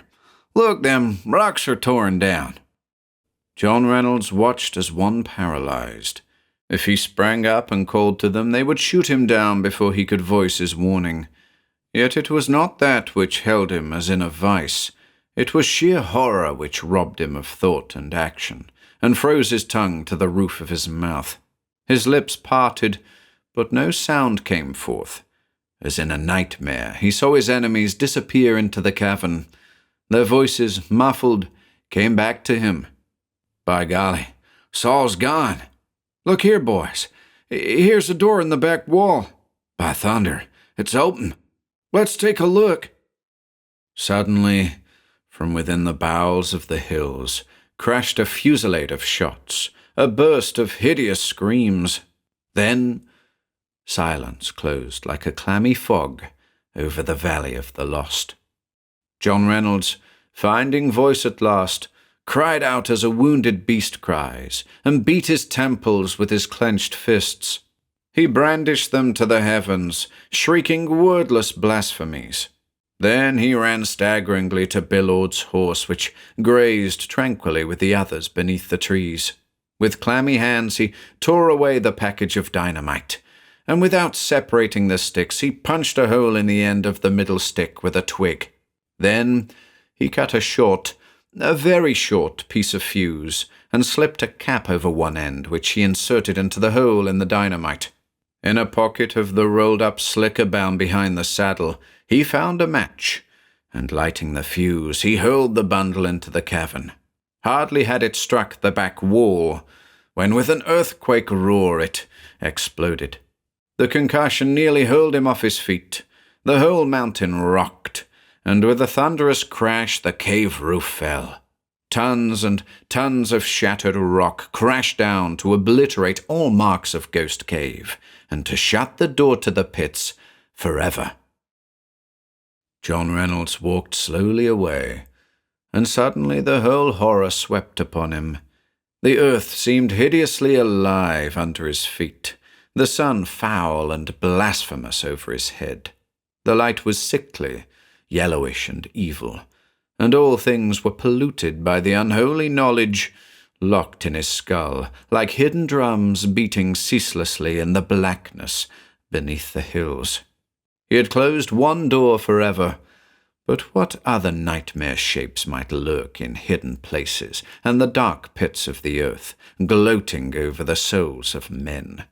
Look, them rocks are torn down." John Reynolds watched as one paralyzed. If he sprang up and called to them, they would shoot him down before he could voice his warning. Yet it was not that which held him as in a vice. It was sheer horror which robbed him of thought and action, and froze his tongue to the roof of his mouth. His lips parted, but no sound came forth. As in a nightmare, he saw his enemies disappear into the cavern. Their voices, muffled, came back to him. "By golly, Saul's gone. Look here, boys. Here's a door in the back wall. By thunder, it's open. Let's take a look." Suddenly, from within the bowels of the hills, crashed a fusillade of shots, a burst of hideous screams. Then silence closed like a clammy fog over the Valley of the Lost. John Reynolds, finding voice at last, cried out as a wounded beast cries, and beat his temples with his clenched fists. He brandished them to the heavens, shrieking wordless blasphemies. Then he ran staggeringly to Billord's horse, which grazed tranquilly with the others beneath the trees. With clammy hands he tore away the package of dynamite, and without separating the sticks he punched a hole in the end of the middle stick with a twig. Then he cut a very short piece of fuse, and slipped a cap over one end, which he inserted into the hole in the dynamite. In a pocket of the rolled-up slicker bound behind the saddle, he found a match, and lighting the fuse, he hurled the bundle into the cavern. Hardly had it struck the back wall, when with an earthquake roar it exploded. The concussion nearly hurled him off his feet. The whole mountain rocked, and with a thunderous crash the cave roof fell. Tons and tons of shattered rock crashed down to obliterate all marks of Ghost Cave, and to shut the door to the pits forever. John Reynolds walked slowly away, and suddenly the whole horror swept upon him. The earth seemed hideously alive under his feet, the sun foul and blasphemous over his head. The light was sickly, yellowish and evil, and all things were polluted by the unholy knowledge locked in his skull, like hidden drums beating ceaselessly in the blackness beneath the hills. He had closed one door forever, but what other nightmare shapes might lurk in hidden places and the dark pits of the earth, gloating over the souls of men?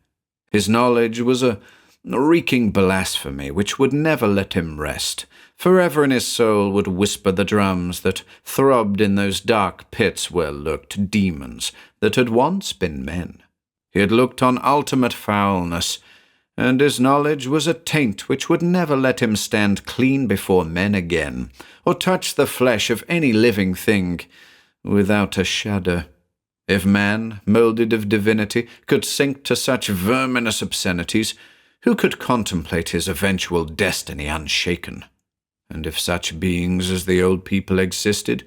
His knowledge was a reeking blasphemy which would never let him rest. Forever in his soul would whisper the drums that throbbed in those dark pits where lurked demons that had once been men. He had looked on ultimate foulness, and his knowledge was a taint which would never let him stand clean before men again, or touch the flesh of any living thing without a shudder. If man, moulded of divinity, could sink to such verminous obscenities, who could contemplate his eventual destiny unshaken? And if such beings as the old people existed,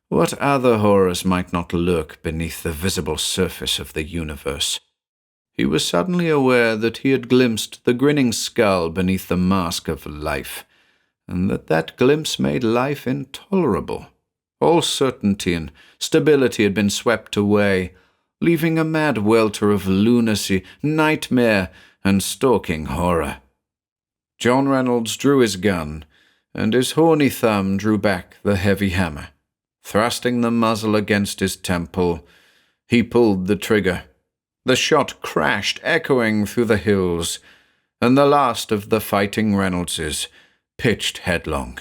what other horrors might not lurk beneath the visible surface of the universe? He was suddenly aware that he had glimpsed the grinning skull beneath the mask of life, and that glimpse made life intolerable. All certainty and stability had been swept away, leaving a mad welter of lunacy, nightmare, and stalking horror. John Reynolds drew his gun, and his horny thumb drew back the heavy hammer. Thrusting the muzzle against his temple, he pulled the trigger. The shot crashed, echoing through the hills, and the last of the fighting Reynoldses pitched headlong.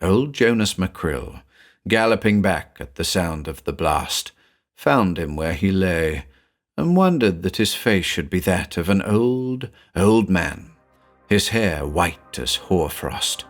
Old Jonas McCrill, galloping back at the sound of the blast, found him where he lay, and wondered that his face should be that of an old man, his hair white as hoarfrost.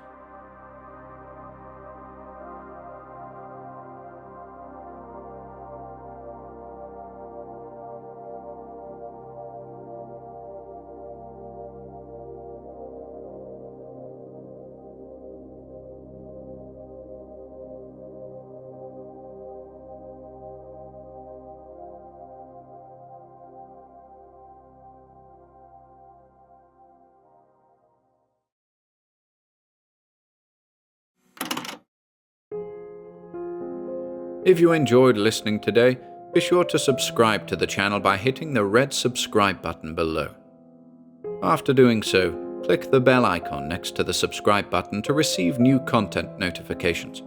If you enjoyed listening today, be sure to subscribe to the channel by hitting the red subscribe button below. After doing so, click the bell icon next to the subscribe button to receive new content notifications.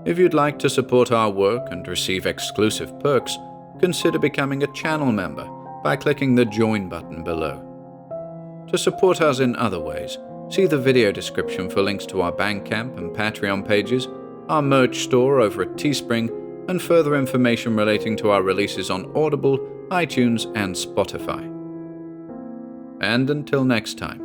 If you'd like to support our work and receive exclusive perks, consider becoming a channel member by clicking the Join button below. To support us in other ways, see the video description for links to our Bandcamp and Patreon pages, our merch store over at Teespring, and further information relating to our releases on Audible, iTunes, and Spotify. And until next time,